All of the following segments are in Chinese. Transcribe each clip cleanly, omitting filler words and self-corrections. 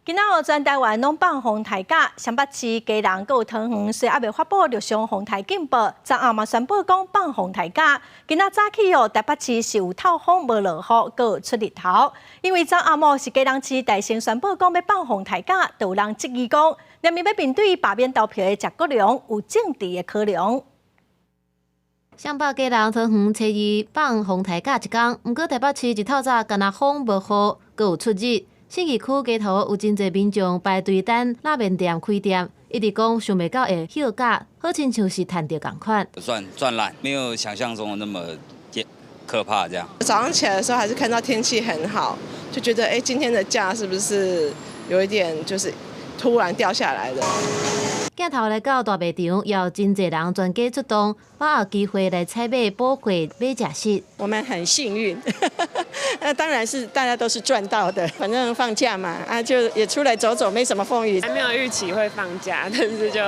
今仔日全台湾拢放风台假，双北市基隆还有桃园虽还未发布陆上风台警报，昨暗嘛宣布讲放风台假。今仔早起台北市是有透风无落雨，还有出日头。因为昨暗晡是基隆市大先宣布讲要放风台假，就有人质疑讲，连面要面对罢免投票的陈国良有政治的考量。双北、基隆、桃园初二放风台假一天，不过台北市一透早干那风无雨，还有出日。信义区街头有真侪民众排队等拉面店开店，一直讲想袂到会休假，好亲像是赚到同款。算烂，没有想象中的那么可怕。这样早上起来的时候，还是看到天气很好，就觉得今天的假是不是有一点就是突然掉下来的。镜头来到大卖场，也有真侪人全家出动，把握机会来采买宝贵买食食。我们很幸运，那当然是大家都是赚到的。反正放假嘛，就也出来走走，没什么风雨。还没有预期会放假，但是就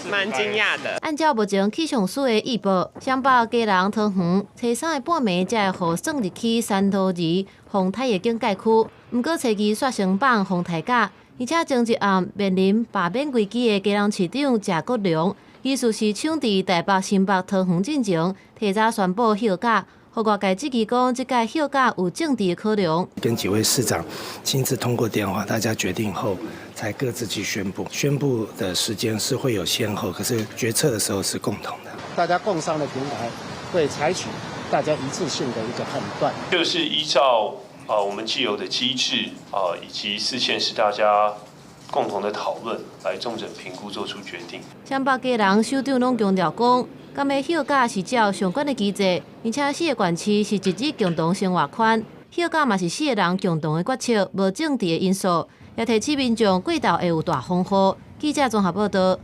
蛮惊讶的。按照目前气象署的预报，双北、基隆、桃园初三的半暝才会算入去三桃二风台的警戒区。不过初二煞成放风台假。而且前一暗面临罢免危机的基隆市长陈国良，意思是抢伫台北、新北、桃园进前，提早宣布休假，互外界质疑讲，这届休假有政治的考量。跟几位市长亲自通过电话，大家决定后才各自去宣布。宣布的时间是会有先后，可是决策的时候是共同的。大家共商的平台会采取大家一致性的一个判断，就是依照我们既有的机制以及4县市大家共同的讨论来重整评估做出决定。双北基隆首长拢强调讲，今日休假是照相关的机制，而且4个县市是一日共同生活圈，休假嘛是4个人共同的决策，无政治的因素，也提醒民众过道会有大风雨。记者综合报道。